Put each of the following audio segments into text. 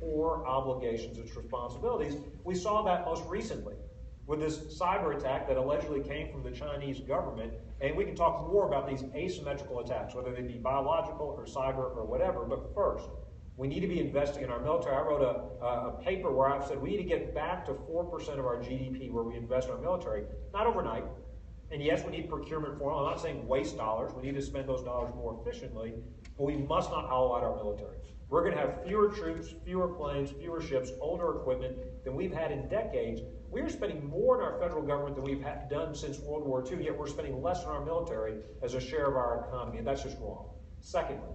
core obligations, its responsibilities. We saw that most recently with this cyber attack that allegedly came from the Chinese government. And we can talk more about these asymmetrical attacks, whether they be biological or cyber or whatever. But first, we need to be investing in our military. I wrote a paper where I've said we need to get back to 4% of our GDP where we invest in our military. Not overnight. And yes, we need procurement reform. I'm not saying waste dollars. We need to spend those dollars more efficiently. But we must not hollow out our military. We're going to have fewer troops, fewer planes, fewer ships, older equipment than we've had in decades. We are spending more in our federal government than we've done since World War II, yet we're spending less in our military as a share of our economy, and that's just wrong. Secondly,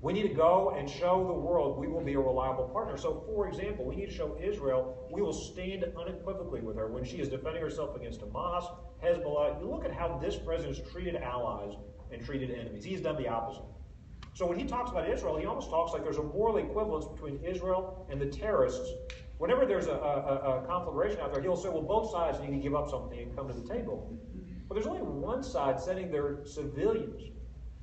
we need to go and show the world we will be a reliable partner. So, for example, we need to show Israel we will stand unequivocally with her when she is defending herself against Hamas, Hezbollah. You look at how this president has treated allies and treated enemies. He's done the opposite. So when he talks about Israel, he almost talks like there's a moral equivalence between Israel and the terrorists. Whenever there's a conflagration out there, he'll say, well, both sides need to give up something and come to the table. But there's only one side sending their civilians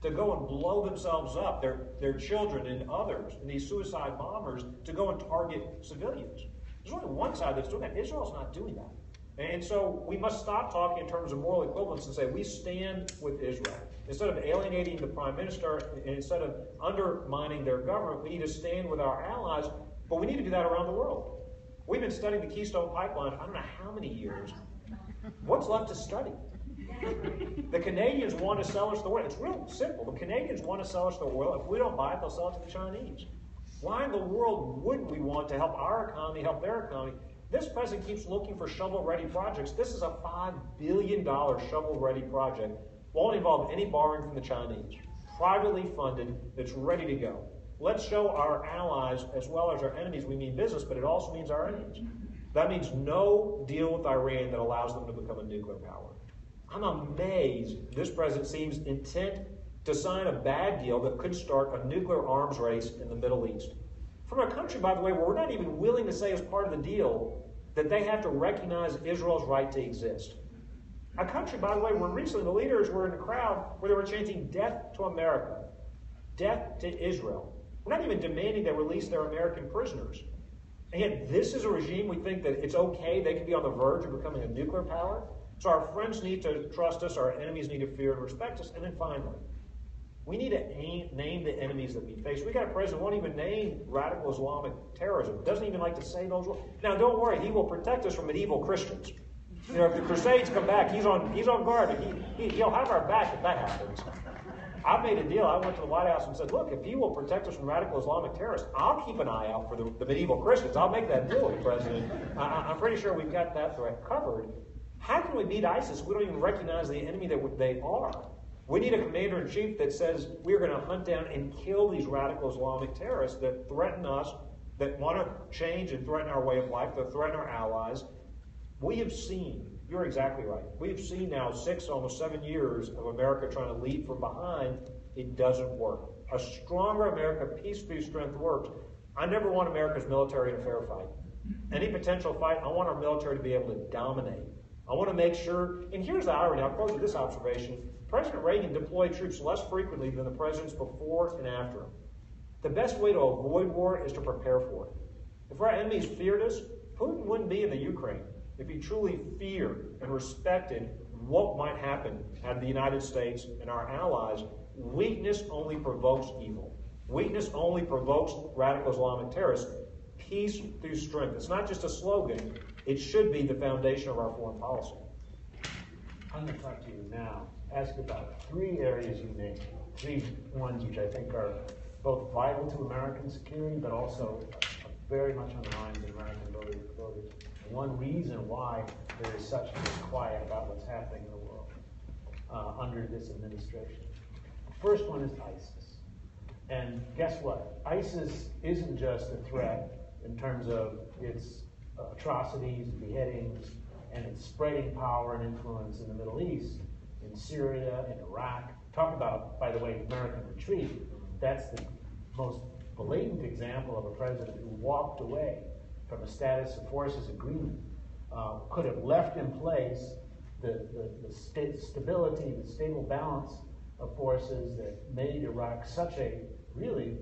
to go and blow themselves up, their children and others, and these suicide bombers, to go and target civilians. There's only one side that's doing that. Israel's not doing that. And so we must stop talking in terms of moral equivalence and say we stand with Israel. Instead of alienating the prime minister, and instead of undermining their government, we need to stand with our allies, but we need to do that around the world. We've been studying the Keystone Pipeline, I don't know how many years. What's left to study? The Canadians want to sell us the oil. It's real simple. The Canadians want to sell us the oil. If we don't buy it, they'll sell it to the Chinese. Why in the world wouldn't we want to help our economy, help their economy? This president keeps looking for shovel-ready projects. This is a $5 billion shovel-ready project. Won't involve any borrowing from the Chinese. Privately funded, that's ready to go. Let's show our allies as well as our enemies we mean business, but it also means our enemies. That means no deal with Iran that allows them to become a nuclear power. I'm amazed this president seems intent to sign a bad deal that could start a nuclear arms race in the Middle East. From a country, by the way, where we're not even willing to say as part of the deal that they have to recognize Israel's right to exist. A country, by the way, where recently the leaders were in a crowd where they were chanting death to America, death to Israel. We're not even demanding they release their American prisoners. And yet this is a regime we think that it's okay, they could be on the verge of becoming a nuclear power. So our friends need to trust us, our enemies need to fear and respect us. And then finally, we need to name the enemies that we face. We got a president who won't even name radical Islamic terrorism. Doesn't even like to say those words. Now, don't worry, he will protect us from medieval Christians. You know, if the Crusades come back, he's on guard. He'll have our back if that happens. I made a deal. I went to the White House and said, look, if he will protect us from radical Islamic terrorists, I'll keep an eye out for the medieval Christians. I'll make that deal with the president. I'm pretty sure we've got that threat covered. How can we beat ISIS if we don't even recognize the enemy that they are? We need a commander-in-chief that says we're going to hunt down and kill these radical Islamic terrorists that threaten us, that want to change and threaten our way of life, that threaten our allies. We have seen, you're exactly right, we have seen now 6, almost 7 years of America trying to lead from behind. It doesn't work. A stronger America, peace through strength, works. I never want America's military in a fair fight. Any potential fight, I want our military to be able to dominate. I want to make sure, and here's the irony, I'll close with this observation. President Reagan deployed troops less frequently than the presidents before and after him. The best way to avoid war is to prepare for it. If our enemies feared us, Putin wouldn't be in the Ukraine. If he truly feared and respected what might happen at the United States and our allies, weakness only provokes evil. Weakness only provokes radical Islamic terrorists. Peace through strength. It's not just a slogan. It should be the foundation of our foreign policy. I'm going to talk to you now, ask about 3 areas you named, 3 ones which I think are both vital to American security, but also very much on the minds of American voters. One reason why there is such disquiet about what's happening in the world under this administration. The first one is ISIS. And guess what? ISIS isn't just a threat in terms of its atrocities, beheadings, and its spreading power and influence in the Middle East, in Syria, in Iraq. Talk about, by the way, American retreat. That's the most blatant example of a president who walked away from a status of forces agreement, could have left in place the stability, the stable balance of forces that made Iraq such a really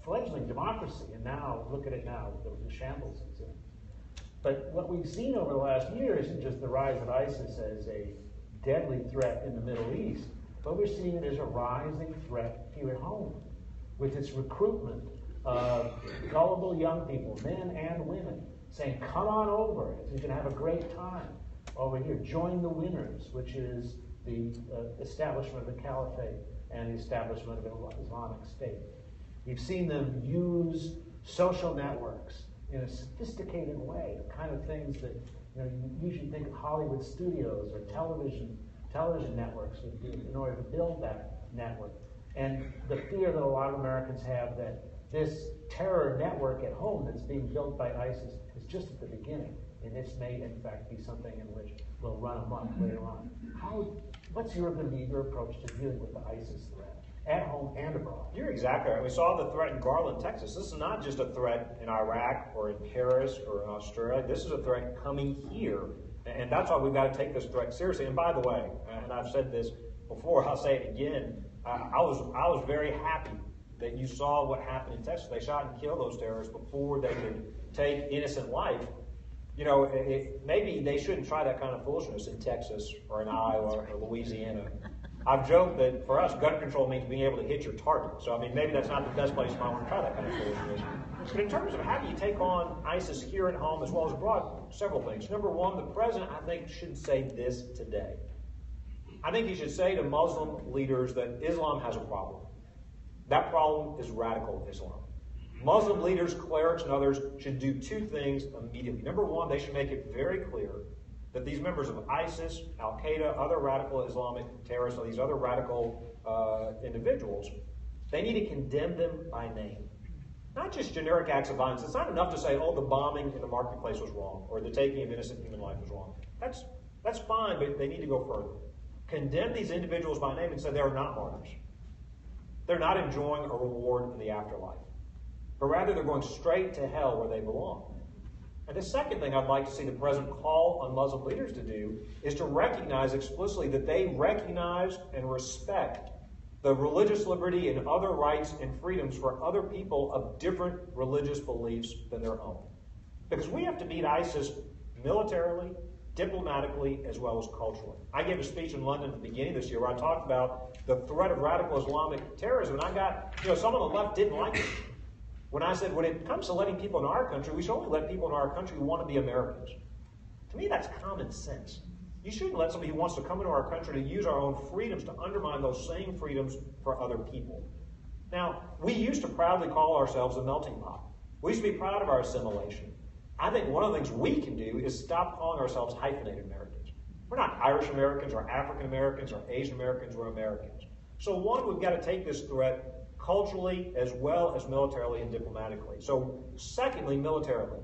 fledgling democracy, and now, look at it now, the shambles it's in. But what we've seen over the last year isn't just the rise of ISIS as a deadly threat in the Middle East, but we're seeing it as a rising threat here at home, with its recruitment of gullible young people, men and women, saying, come on over, you can have a great time over here. Join the winners, which is the establishment of the caliphate and the establishment of an Islamic State. We've seen them use social networks in a sophisticated way, the kind of things that you usually think of Hollywood studios or television networks would do in order to build that network. And the fear that a lot of Americans have that this terror network at home that's being built by ISIS is just at the beginning, and this may in fact be something in which we'll run amok later on. What's going to be your approach to dealing with the ISIS threat at home and abroad? You're exactly right. We saw the threat in Garland, Texas. This is not just a threat in Iraq or in Paris or in Australia. This is a threat coming here, and that's why we've got to take this threat seriously. And by the way, and I've said this before, I'll say it again, I was very happy that you saw what happened in Texas. They shot and killed those terrorists before they could take innocent life. Maybe they shouldn't try that kind of foolishness in Texas or in Iowa or Louisiana. I've joked that for us, gun control means being able to hit your target. So, maybe that's not the best place you might want to try that kind of foolishness. But in terms of how do you take on ISIS here at home as well as abroad, several things. Number one, the president, I think, should say this today. I think he should say to Muslim leaders that Islam has a problem. That problem is radical Islam. Muslim leaders, clerics, and others should do two things immediately. Number one, they should make it very clear that these members of ISIS, Al-Qaeda, other radical Islamic terrorists, or these other radical individuals, they need to condemn them by name. Not just generic acts of violence. It's not enough to say, oh, the bombing in the marketplace was wrong, or the taking of innocent human life was wrong. That's fine, but they need to go further. Condemn these individuals by name and say they are not martyrs. They're not enjoying a reward in the afterlife, but rather they're going straight to hell where they belong. And the second thing I'd like to see the president call on Muslim leaders to do is to recognize explicitly that they recognize and respect the religious liberty and other rights and freedoms for other people of different religious beliefs than their own. Because we have to beat ISIS militarily, diplomatically, as well as culturally. I gave a speech in London at the beginning of this year where I talked about the threat of radical Islamic terrorism, and I got, some on the left didn't like it. When I said, when it comes to letting people in our country, we should only let people in our country who want to be Americans. To me, that's common sense. You shouldn't let somebody who wants to come into our country to use our own freedoms to undermine those same freedoms for other people. Now, we used to proudly call ourselves a melting pot. We used to be proud of our assimilation. I think one of the things we can do is stop calling ourselves hyphenated Americans. We're not Irish Americans or African Americans or Asian Americans, we're Americans. So one, we've got to take this threat culturally as well as militarily and diplomatically. So secondly, militarily,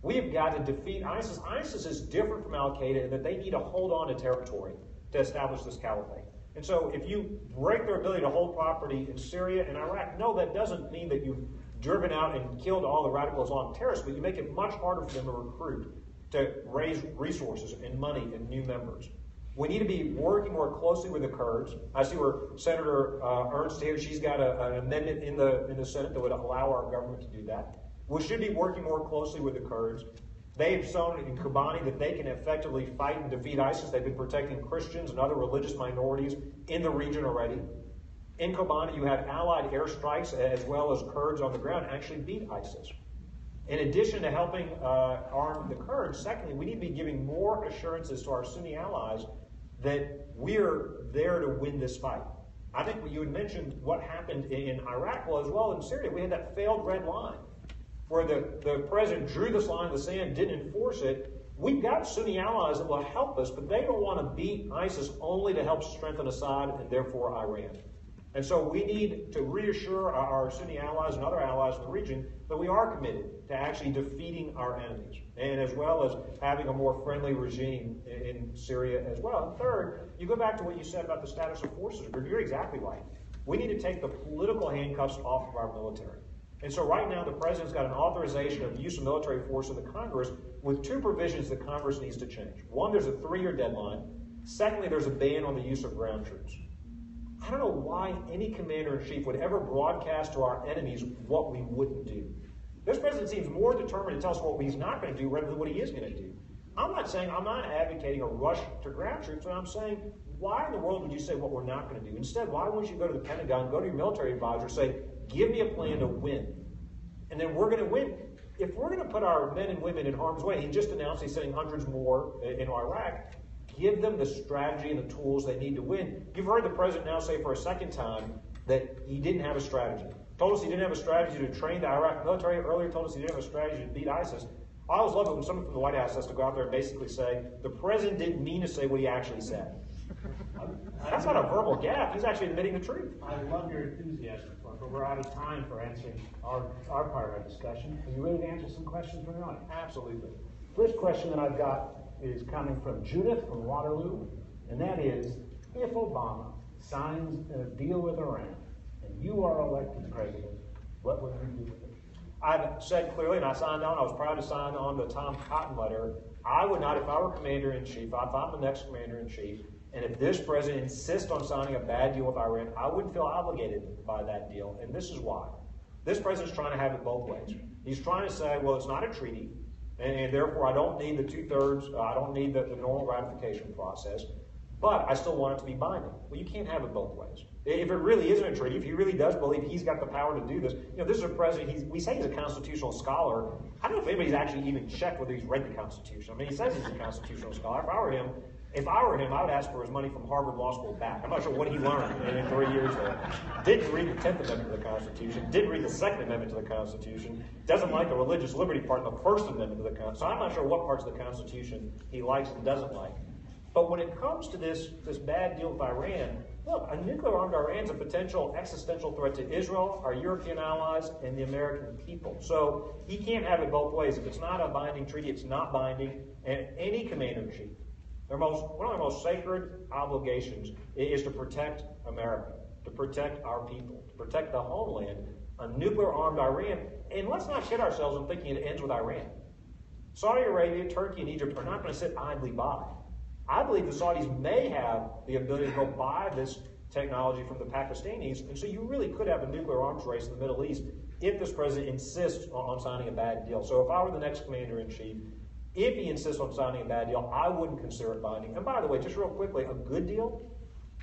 we have got to defeat ISIS. ISIS is different from Al-Qaeda in that they need to hold on to territory to establish this caliphate. And so if you break their ability to hold property in Syria and Iraq, no, that doesn't mean that you've driven out and killed all the radical Islamic terrorists, but you make it much harder for them to recruit, to raise resources and money and new members. We need to be working more closely with the Kurds. I see where Senator Ernst here, she's got an amendment in the Senate that would allow our government to do that. We should be working more closely with the Kurds. They've shown in Kobani that they can effectively fight and defeat ISIS. They've been protecting Christians and other religious minorities in the region already. In Kobani, you have allied airstrikes as well as Kurds on the ground actually beat ISIS. In addition to helping arm the Kurds, secondly, we need to be giving more assurances to our Sunni allies that we're there to win this fight. I think you had mentioned what happened in Iraq, well, as well in Syria. We had that failed red line where the president drew this line in the sand, didn't enforce it. We've got Sunni allies that will help us, but they don't want to beat ISIS only to help strengthen Assad and therefore Iran. And so we need to reassure our Sunni allies and other allies in the region that we are committed to actually defeating our enemies, and as well as having a more friendly regime in Syria as well. And third, you go back to what you said about the status of forces. You're exactly right. We need to take the political handcuffs off of our military. And so right now the president's got an authorization of use of military force in the Congress with two provisions that Congress needs to change. One, there's a 3-year deadline. Secondly, there's a ban on the use of ground troops. I don't know why any commander-in-chief would ever broadcast to our enemies what we wouldn't do. This president seems more determined to tell us what he's not going to do rather than what he is going to do. I'm not advocating a rush to ground troops, but I'm saying, why in the world would you say what we're not going to do? Instead, why wouldn't you go to the Pentagon, go to your military advisor, say, give me a plan to win, and then we're going to win. If we're going to put our men and women in harm's way, he just announced he's sending hundreds more in Iraq, give them the strategy and the tools they need to win. You've heard the president now say for a second time that he didn't have a strategy. Told us he didn't have a strategy to train the Iraq military. Earlier told us he didn't have a strategy to beat ISIS. I always love it when someone from the White House has to go out there and basically say, the president didn't mean to say what he actually said. That's not a verbal gaffe. He's actually admitting the truth. I love your enthusiasm for it, but we're out of time for answering our part of our discussion. Are you ready to answer some questions from the audience? Absolutely. First question that I've got is coming from Judith from Waterloo, and that is, if Obama signs a deal with Iran and you are elected president, what would you do with it? I've said clearly, and I signed on, I was proud to sign on the Tom Cotton letter. I would not, if I were commander-in-chief, if I'm the next commander-in-chief, and if this president insists on signing a bad deal with Iran, I wouldn't feel obligated by that deal, and this is why. This president's trying to have it both ways. He's trying to say, well, it's not a treaty, and therefore I don't need the two-thirds, I don't need the normal ratification process, but I still want it to be binding. Well, you can't have it both ways. If it really isn't a treaty, if he really does believe he's got the power to do this, this is a president, we say he's a constitutional scholar. I don't know if anybody's actually even checked whether he's read the Constitution. I mean, he says he's a constitutional scholar. If I were him, I would ask for his money from Harvard Law School back. I'm not sure what he learned in 3 years there. Didn't read the 10th Amendment to the Constitution. Didn't read the Second Amendment to the Constitution. Doesn't like the religious liberty part of the First Amendment to the Constitution. So I'm not sure what parts of the Constitution he likes and doesn't like. But when it comes to this bad deal with Iran, look, a nuclear-armed Iran is a potential existential threat to Israel, our European allies, and the American people. So he can't have it both ways. If it's not a binding treaty, it's not binding. And any commander-in-chief, one of their most sacred obligations is to protect America, to protect our people, to protect the homeland. A nuclear-armed Iran, and let's not kid ourselves in thinking it ends with Iran. Saudi Arabia, Turkey, and Egypt are not going to sit idly by. I believe the Saudis may have the ability to go buy this technology from the Pakistanis, and so you really could have a nuclear arms race in the Middle East if this president insists on signing a bad deal. So if I were the next commander-in-chief, if he insists on signing a bad deal, I wouldn't consider it binding. And by the way, just real quickly, a good deal,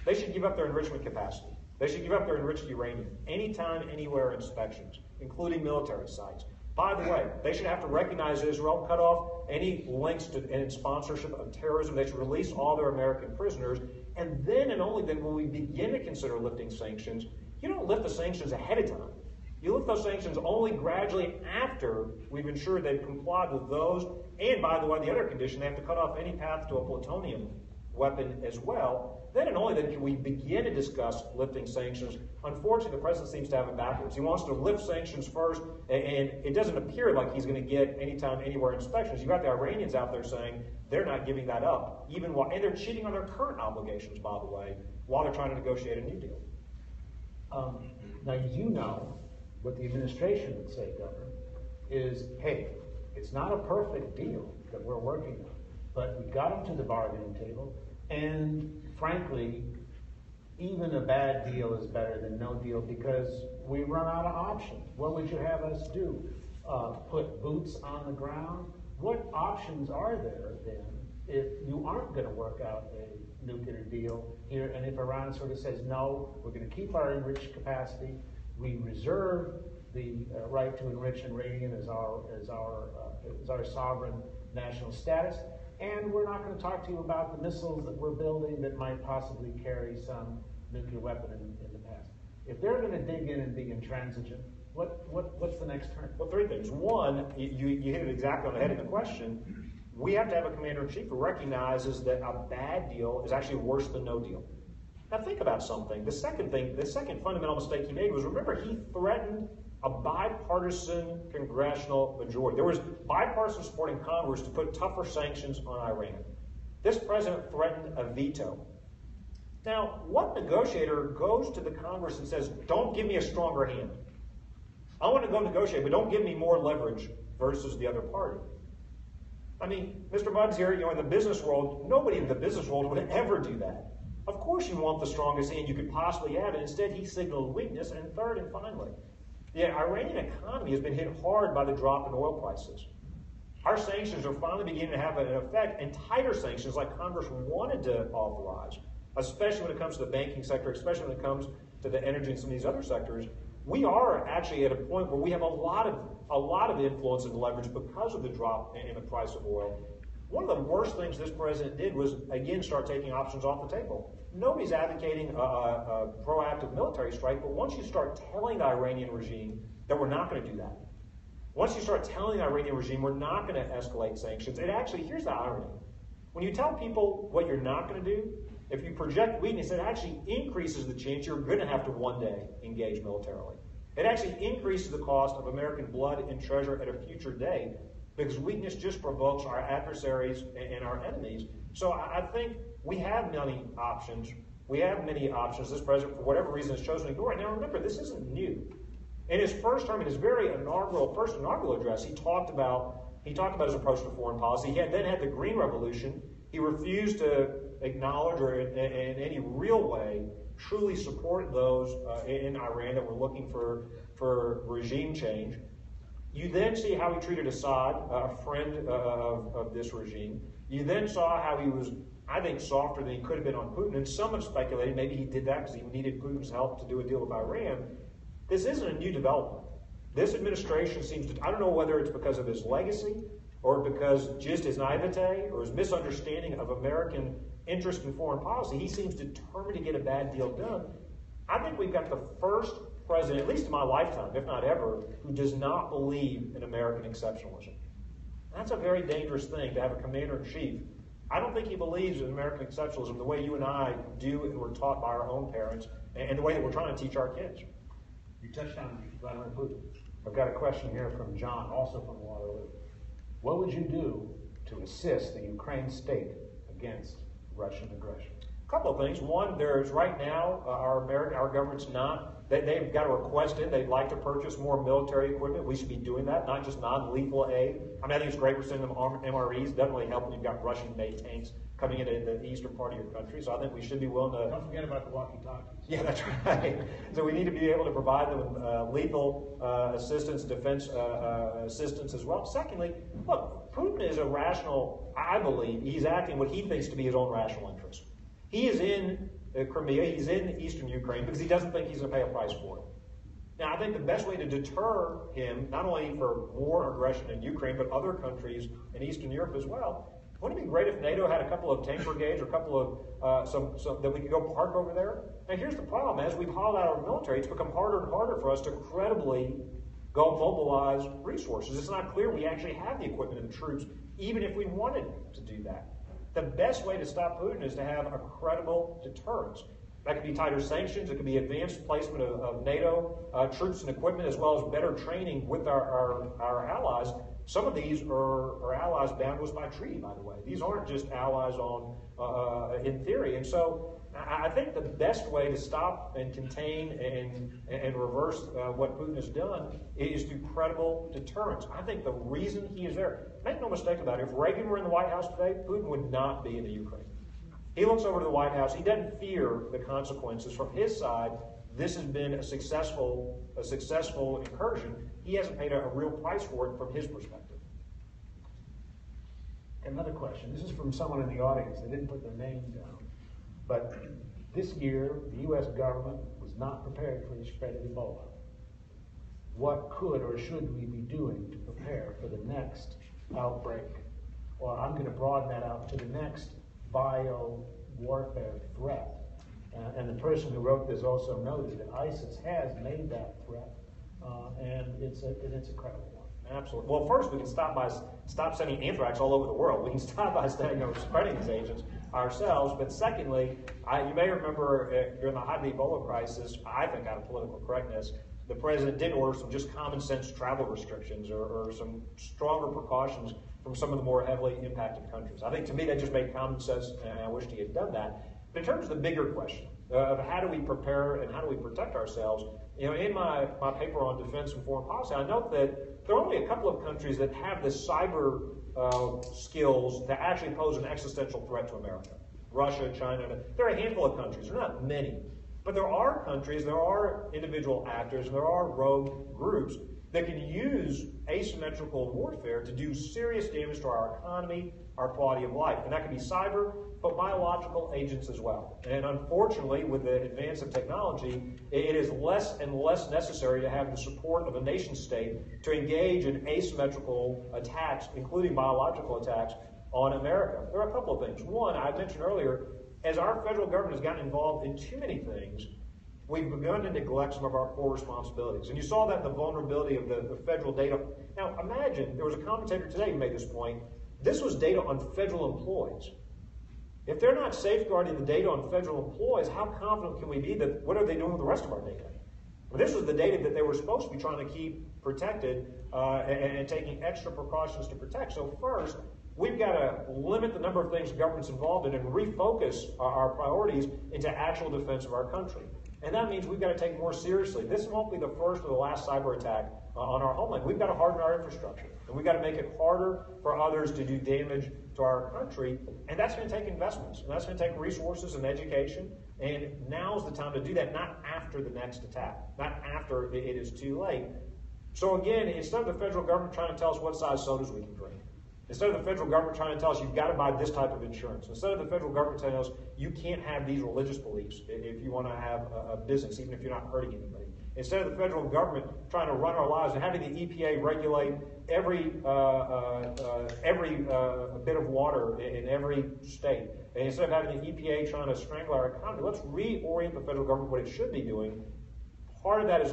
they should give up their enrichment capacity. They should give up their enriched uranium, anytime, anywhere inspections, including military sites. By the way, they should have to recognize Israel, cut off any links to and sponsorship of terrorism. They should release all their American prisoners. And then and only then will we begin to consider lifting sanctions. You don't lift the sanctions ahead of time. You lift those sanctions only gradually after we've ensured they've complied with those. And by the way, the other condition, they have to cut off any path to a plutonium weapon as well. Then and only then can we begin to discuss lifting sanctions. Unfortunately, the president seems to have it backwards. He wants to lift sanctions first, and it doesn't appear like he's going to get anytime, anywhere inspections. You've got the Iranians out there saying they're not giving that up, and they're cheating on their current obligations, by the way, while they're trying to negotiate a new deal. Now, you know what the administration would say, Governor, is, hey, it's not a perfect deal that we're working on, but we got them to the bargaining table, and frankly, even a bad deal is better than no deal because we run out of options. What would you have us do? Put boots on the ground? What options are there then if you aren't going to work out a nuclear deal here, and if Iran sort of says, no, we're going to keep our enriched capacity, we reserve the right to enrich uranium as our sovereign national status, and we're not going to talk to you about the missiles that we're building that might possibly carry some nuclear weapon in the past. If they're going to dig in and be intransigent, what's the next turn? Well, three things. One, you hit it exactly on the head of the question. We have to have a commander-in-chief who recognizes that a bad deal is actually worse than no deal. Now think about something. The second fundamental mistake he made was, remember, he threatened a bipartisan congressional majority. There was bipartisan support in Congress to put tougher sanctions on Iran. This president threatened a veto. Now, what negotiator goes to the Congress and says, don't give me a stronger hand? I want to go negotiate, but don't give me more leverage versus the other party. I mean, Mr. Mudd's here, in the business world, nobody in the business world would ever do that. Of course you want the strongest hand you could possibly have, and instead he signaled weakness. And third and finally, the Iranian economy has been hit hard by the drop in oil prices. Our sanctions are finally beginning to have an effect, and tighter sanctions like Congress wanted to authorize, especially when it comes to the banking sector, especially when it comes to the energy and some of these other sectors. We are actually at a point where we have a lot of influence and leverage because of the drop in the price of oil. One of the worst things this president did was, again, start taking options off the table. Nobody's advocating a proactive military strike, but once you start telling the Iranian regime that we're not going to do that, once you start telling the Iranian regime we're not going to escalate sanctions, it actually, here's the irony. When you tell people what you're not going to do, if you project weakness, it actually increases the chance you're going to have to one day engage militarily. It actually increases the cost of American blood and treasure at a future day, because weakness just provokes our adversaries and our enemies. So I think we have many options. We have many options. This president, for whatever reason, has chosen to ignore it. Now remember, this isn't new. In his first term, in his very first inaugural address, he talked about his approach to foreign policy. He then had the Green Revolution. He refused to acknowledge or in any real way truly support those in Iran that were looking for regime change. You then see how he treated Assad, a friend of this regime. You then saw how he was, I think, softer than he could have been on Putin. And some have speculated maybe he did that because he needed Putin's help to do a deal with Iran. This isn't a new development. This administration seems to, I don't know whether it's because of his legacy or because just his naivete or his misunderstanding of American interest in foreign policy, he seems determined to get a bad deal done. I think we've got the first president, at least in my lifetime, if not ever, who does not believe in American exceptionalism. That's a very dangerous thing to have a commander-in-chief. I don't think he believes in American exceptionalism the way you and I do and were taught by our own parents and the way that we're trying to teach our kids. You touched on Vladimir Putin. I've got a question here from John, also from Waterloo. What would you do to assist the Ukraine state against Russian aggression? A couple of things. One, there's right now, our government's not, they've got a request in, they'd like to purchase more military equipment. We should be doing that, not just non-lethal aid. I mean, I think it's great we're sending them MREs. Doesn't really help when you've got Russian-made tanks coming into the eastern part of your country. So I think we should be willing to... Don't forget about the walkie-talkies. Yeah, that's right. So we need to be able to provide them with lethal assistance, defense assistance as well. Secondly, look, Putin is a rational, I believe, he's acting what he thinks to be his own rational interest. He is in Crimea, he's in eastern Ukraine because he doesn't think he's going to pay a price for it. Now, I think the best way to deter him, not only for war and aggression in Ukraine, but other countries in Eastern Europe as well, wouldn't it be great if NATO had a couple of tank brigades or a couple of some that we could go park over there? And here's the problem. As we've hauled out our military, it's become harder and harder for us to credibly go mobilize resources. It's not clear we actually have the equipment and the troops, even if we wanted to do that. The best way to stop Putin is to have a credible deterrence. That could be tighter sanctions. It could be advanced placement of NATO troops and equipment, as well as better training with our allies. Some of these are allies bound to us by treaty, by the way. These aren't just allies in theory. And so I think the best way to stop and contain and reverse what Putin has done is through credible deterrence. I think the reason he is there, make no mistake about it, if Reagan were in the White House today, Putin would not be in the Ukraine. He looks over to the White House. He doesn't fear the consequences. From his side, this has been a successful incursion. He hasn't paid a real price for it from his perspective. Another question. This is from someone in the audience. They didn't put their name down. But this year, the U.S. government was not prepared for the spread of Ebola. What could or should we be doing to prepare for the next outbreak? Well, I'm going to broaden that out to the next bio-warfare threat. And the person who wrote this also noted that ISIS has made that threat, and it's a credible one. Absolutely. Well, first, we can stop sending anthrax all over the world. We can stop by spreading these agents ourselves. But secondly, you may remember during the height of the Ebola crisis, I think out of political correctness, the president did order some just common sense travel restrictions or some stronger precautions from some of the more heavily impacted countries. I think to me that just made common sense, and I wished he had done that. But in terms of the bigger question of how do we prepare and how do we protect ourselves, in my paper on defense and foreign policy, I note that there are only a couple of countries that have the cyber skills that actually pose an existential threat to America. Russia, China. There are a handful of countries. There are not many. But there are countries, there are individual actors, and there are rogue groups that can use asymmetrical warfare to do serious damage to our economy, our quality of life. And that can be cyber, but biological agents as well. And unfortunately, with the advance of technology, it is less and less necessary to have the support of a nation state to engage in asymmetrical attacks, including biological attacks, on America. There are a couple of things. One, I mentioned earlier, as our federal government has gotten involved in too many things, we've begun to neglect some of our core responsibilities. And you saw that in the vulnerability of the federal data. Now, imagine, there was a commentator today who made this point. This was data on federal employees. If they're not safeguarding the data on federal employees, how confident can we be that what are they doing with the rest of our data? Well, this was the data that they were supposed to be trying to keep protected and taking extra precautions to protect. So first, we've got to limit the number of things the government's involved in and refocus our priorities into actual defense of our country. And that means we've got to take more seriously. This won't be the first or the last cyber attack on our homeland. We've got to harden our infrastructure. And we've got to make it harder for others to do damage to our country. And that's going to take investments. And that's going to take resources and education. And now's the time to do that, not after the next attack, not after it is too late. So again, instead of the federal government trying to tell us what size sodas we can drink, instead of the federal government trying to tell us you've got to buy this type of insurance, instead of the federal government telling us you can't have these religious beliefs if you want to have a business, even if you're not hurting anybody, instead of the federal government trying to run our lives and having the EPA regulate every bit of water in every state, and instead of having the EPA trying to strangle our economy, let's reorient the federal government what it should be doing. Part of that is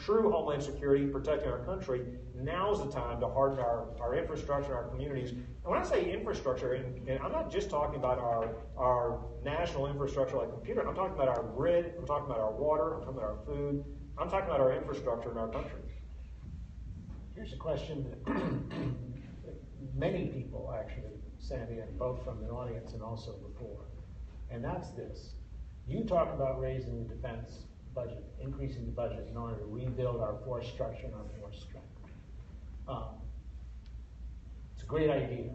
true homeland security, protecting our country. Now's the time to harden our infrastructure, our communities. And when I say infrastructure, and I'm not just talking about our national infrastructure like computer, I'm talking about our grid, I'm talking about our water, I'm talking about our food, I'm talking about our infrastructure in our country. Here's a question that many people actually sent in, both from the audience and also before. And that's this. You talk about raising the defense budget, increasing the budget in order to rebuild our force structure and our force strength. It's a great idea,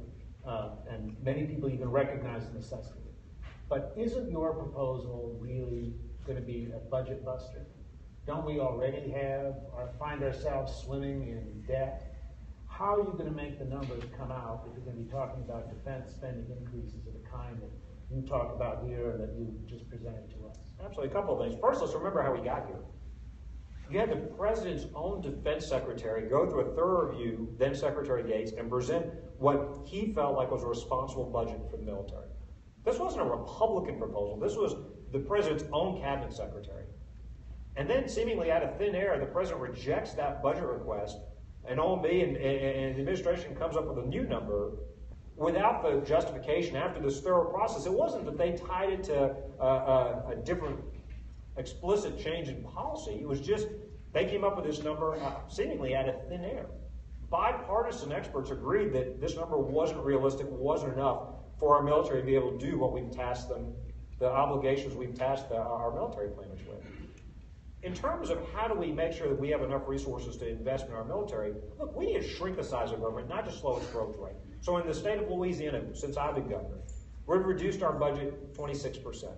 and many people even recognize the necessity. But isn't your proposal really going to be a budget buster? Don't we already find ourselves swimming in debt? How are you going to make the numbers come out if you're going to be talking about defense spending increases of the kind that you talk about here that you just presented to us? Absolutely, a couple of things. First, let's remember how we got here. You had the president's own defense secretary go through a thorough review, then Secretary Gates, and present what he felt like was a responsible budget for the military. This wasn't a Republican proposal. This was the president's own cabinet secretary. And then, seemingly out of thin air, the president rejects that budget request, and OMB and the administration comes up with a new number without the justification after this thorough process. It wasn't that they tied it to a different explicit change in policy. It was just they came up with this number seemingly out of thin air. Bipartisan experts agreed that this number wasn't realistic, wasn't enough for our military to be able to do what we've tasked them, the obligations we've tasked our military planners with. In terms of how do we make sure that we have enough resources to invest in our military, look, we need to shrink the size of government, not just slow its growth rate. So in the state of Louisiana, since I've been governor, we've reduced our budget 26%.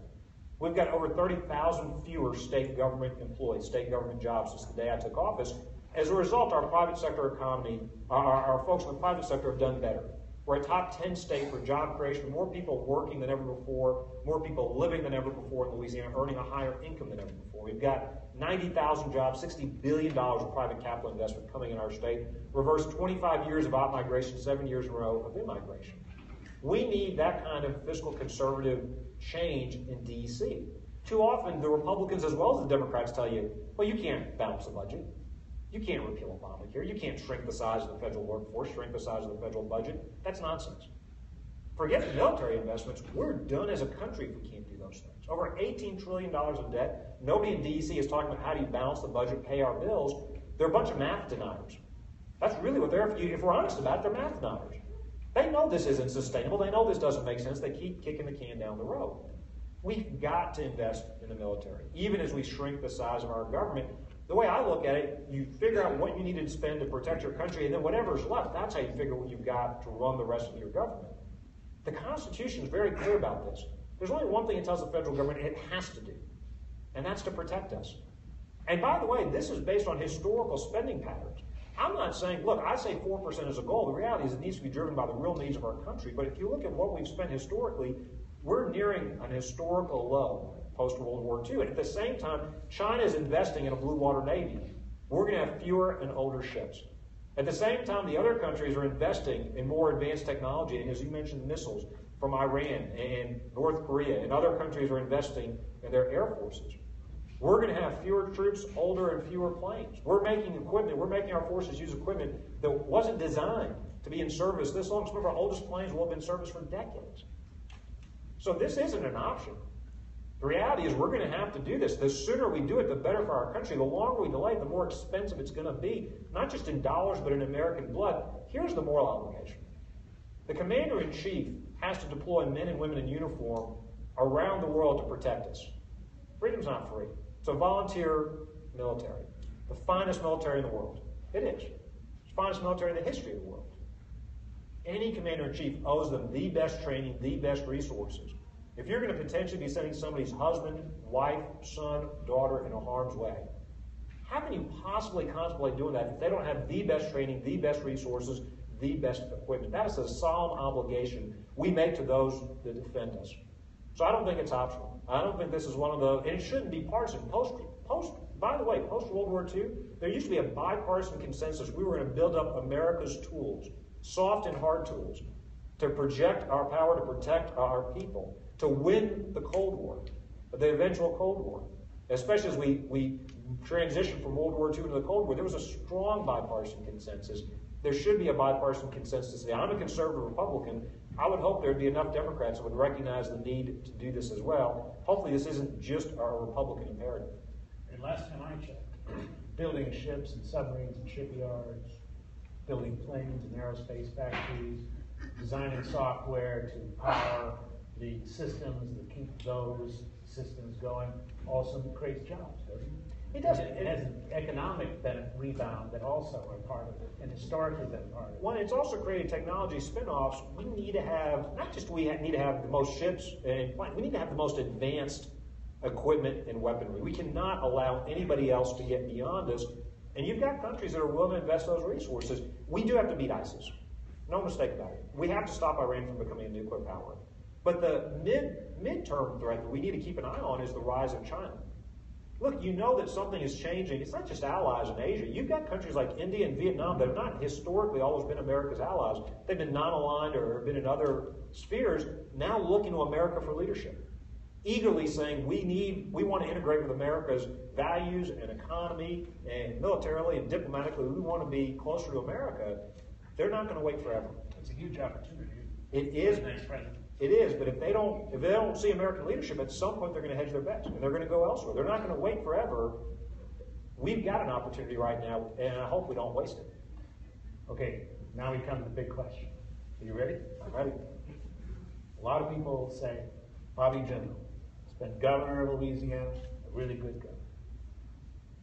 We've got over 30,000 fewer state government employees, state government jobs since the day I took office. As a result, our private sector economy, our folks in the private sector have done better. We're a top 10 state for job creation, more people working than ever before, more people living than ever before in Louisiana, earning a higher income than ever before. We've got 90,000 jobs, $60 billion of private capital investment coming in our state, reversed 25 years of out-migration, 7 years in a row of in-migration. We need that kind of fiscal conservative change in D.C. Too often, the Republicans as well as the Democrats tell you, well, you can't balance the budget. You can't repeal Obamacare. You can't shrink the size of the federal workforce, shrink the size of the federal budget. That's nonsense. Forget the military investments. We're done as a country if we can't do those things. Over $18 trillion in debt. Nobody in D.C. is talking about how do you balance the budget, pay our bills. They're a bunch of math deniers. That's really what they're, if we're honest about it, they're math deniers. They know this isn't sustainable. They know this doesn't make sense. They keep kicking the can down the road. We've got to invest in the military, even as we shrink the size of our government. The way I look at it, you figure out what you need to spend to protect your country, and then whatever's left, that's how you figure what you've got to run the rest of your government. The Constitution is very clear about this. There's only one thing it tells the federal government it has to do, and that's to protect us. And by the way, this is based on historical spending patterns. I'm not saying, look, I say 4% is a goal. The reality is it needs to be driven by the real needs of our country. But if you look at what we've spent historically, we're nearing an historical low post-World War II. And at the same time, China is investing in a blue water navy. We're going to have fewer and older ships. At the same time, the other countries are investing in more advanced technology. And as you mentioned, missiles from Iran and North Korea, and other countries are investing in their air forces. We're going to have fewer troops, older, and fewer planes. We're making equipment, we're making our forces use equipment that wasn't designed to be in service this long. Some of our oldest planes will have been in service for decades. So this isn't an option. The reality is we're going to have to do this. The sooner we do it, the better for our country. The longer we delay, the more expensive it's going to be, not just in dollars, but in American blood. Here's the moral obligation. The commander-in-chief has to deploy men and women in uniform around the world to protect us. Freedom's not free. It's a volunteer military. The finest military in the world. It is. It's the finest military in the history of the world. Any commander-in-chief owes them the best training, the best resources. If you're going to potentially be sending somebody's husband, wife, son, daughter into harm's way, how can you possibly contemplate doing that if they don't have the best training, the best resources, the best equipment? That is a solemn obligation we make to those that defend us. So I don't think it's optional. I don't think this is one of the, and it shouldn't be partisan. By the way, post-World War II, there used to be a bipartisan consensus. We were going to build up America's tools, soft and hard tools, to project our power, to protect our people, to win the Cold War, the eventual Cold War. Especially as we transitioned from World War II into the Cold War, there was a strong bipartisan consensus. There should be a bipartisan consensus today. I'm a conservative Republican. I would hope there'd be enough Democrats that would recognize the need to do this as well. Hopefully this isn't just our Republican imperative. And last time I checked, building ships and submarines and shipyards, building planes and aerospace factories, designing software to power the systems that keep those systems going, also creates jobs, doesn't it? It does. It has an economic rebound that also are part of it, and historically been part of it. One, it's also created technology spin-offs. We need to have, not just we need to have the most ships and planes, we need to have the most advanced equipment and weaponry. We cannot allow anybody else to get beyond us. And you've got countries that are willing to invest those resources. We do have to beat ISIS. No mistake about it. We have to stop Iran from becoming a nuclear power. But the midterm threat that we need to keep an eye on is the rise of China. Look, you know that something is changing. It's not just allies in Asia. You've got countries like India and Vietnam that have not historically always been America's allies. They've been non-aligned or been in other spheres, now looking to America for leadership. Eagerly saying we want to integrate with America's values and economy and militarily and diplomatically. We want to be closer to America. They're not going to wait forever. It's a huge opportunity. It is. For the next president. It is, but if they don't see American leadership, at some point they're going to hedge their bets and they're going to go elsewhere. They're not going to wait forever. We've got an opportunity right now, and I hope we don't waste it. Okay, now we come to the big question. Are you ready? I'm ready. A lot of people say Bobby Jindal has been governor of Louisiana, a really good governor.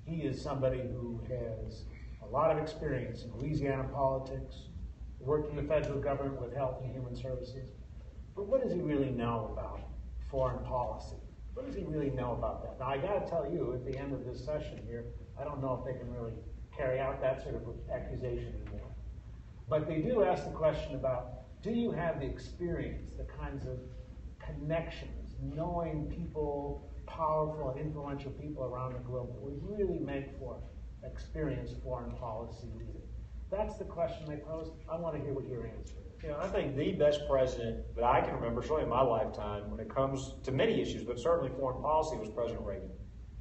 He is somebody who has a lot of experience in Louisiana politics, worked in the federal government with Health and Human Services. But what does he really know about foreign policy? What does he really know about that? Now, I got to tell you, at the end of this session here, I don't know if they can really carry out that sort of accusation anymore. But they do ask the question about, do you have the experience, the kinds of connections, knowing people, powerful and influential people around the globe that would really make for experienced foreign policy leader? That's the question they posed. I want to hear what your answer is. You know, I think the best president that I can remember, certainly in my lifetime, when it comes to many issues, but certainly foreign policy, was President Reagan.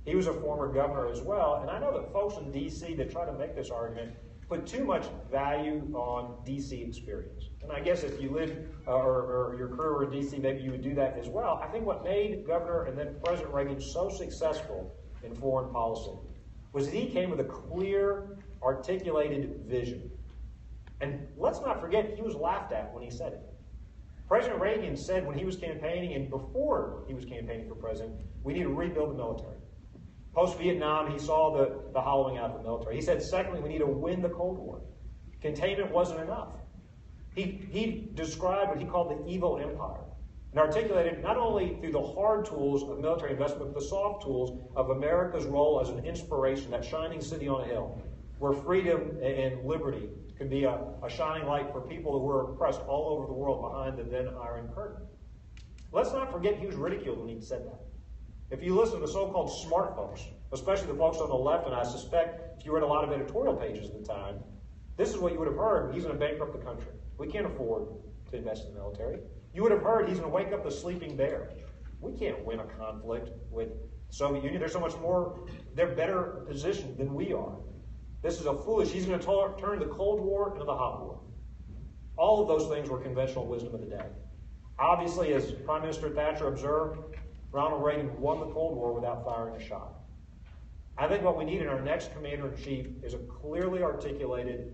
He was a former governor as well, and I know that folks in D.C. that try to make this argument put too much value on D.C. experience. And I guess if you lived or your career were in D.C., maybe you would do that as well. I think what made Governor and then President Reagan so successful in foreign policy was that he came with a clear, articulated vision. And let's not forget, he was laughed at when he said it. President Reagan said when he was campaigning and before he was campaigning for president, we need to rebuild the military. Post-Vietnam, he saw the hollowing out of the military. He said, secondly, we need to win the Cold War. Containment wasn't enough. He described what he called the evil empire. and articulated not only through the hard tools of military investment, but the soft tools of America's role as an inspiration, that shining city on a hill, where freedom and liberty can be a shining light for people who were oppressed all over the world behind the then Iron Curtain. Let's not forget he was ridiculed when he said that. If you listen to the so-called smart folks, especially the folks on the left, and I suspect if you read a lot of editorial pages at the time, this is what you would have heard. He's going to bankrupt the country. We can't afford to invest in the military. You would have heard he's going to wake up the sleeping bear. We can't win a conflict with the Soviet Union. They're so much more, they're better positioned than we are. This is a foolish, he's going to turn the Cold War into the Hot War. All of those things were conventional wisdom of the day. Obviously, as Prime Minister Thatcher observed, Ronald Reagan won the Cold War without firing a shot. I think what we need in our next commander-in-chief is a clearly articulated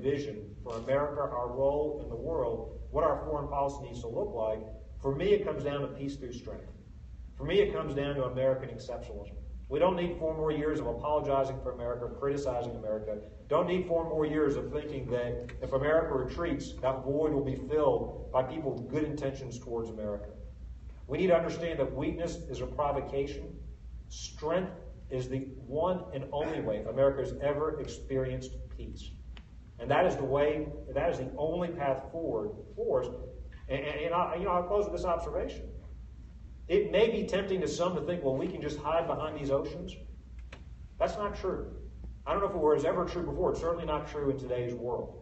vision for America, our role in the world, what our foreign policy needs to look like. For me, it comes down to peace through strength. For me, it comes down to American exceptionalism. We don't need 4 more years of apologizing for America, criticizing America. Don't need 4 more years of thinking that if America retreats, that void will be filled by people with good intentions towards America. We need to understand that weakness is a provocation. Strength is the one and only way America has ever experienced peace. And that is the way, that is the only path forward for us. And I'll close with this observation. It may be tempting to some to think, well, we can just hide behind these oceans. That's not true. I don't know if it was ever true before. It's certainly not true in today's world.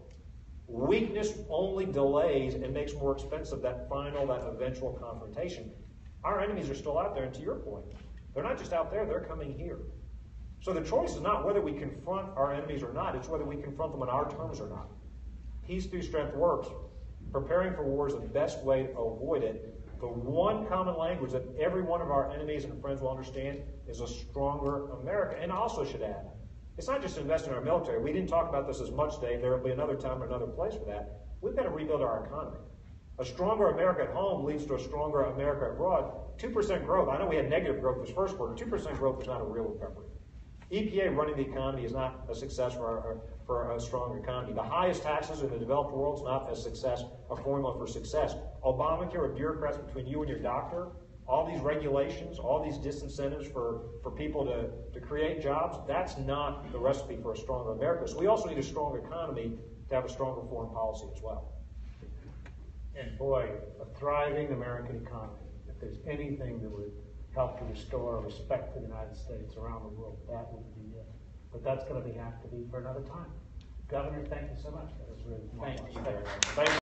Weakness only delays and makes more expensive that eventual confrontation. Our enemies are still out there, and to your point, they're not just out there, they're coming here. So the choice is not whether we confront our enemies or not, it's whether we confront them on our terms or not. Peace through strength works. Preparing for war is the best way to avoid it. The one common language that every one of our enemies and friends will understand is a stronger America. And I also should add, it's not just investing in our military. We didn't talk about this as much today. There will be another time or another place for that. We've got to rebuild our economy. A stronger America at home leads to a stronger America abroad. 2% growth. I know we had negative growth this first quarter. 2% growth is not a real recovery. EPA running the economy is not a success for a strong economy. The highest taxes in the developed world is not a formula for success. Obamacare with bureaucrats between you and your doctor, all these regulations, all these disincentives for people to create jobs, that's not the recipe for a stronger America. So we also need a strong economy to have a stronger foreign policy as well. And boy, a thriving American economy, if there's anything that would help to restore respect for the United States around the world, that would be it. But that's going to have to be for another time. Governor, thank you so much. That was really Thank you. Thank you.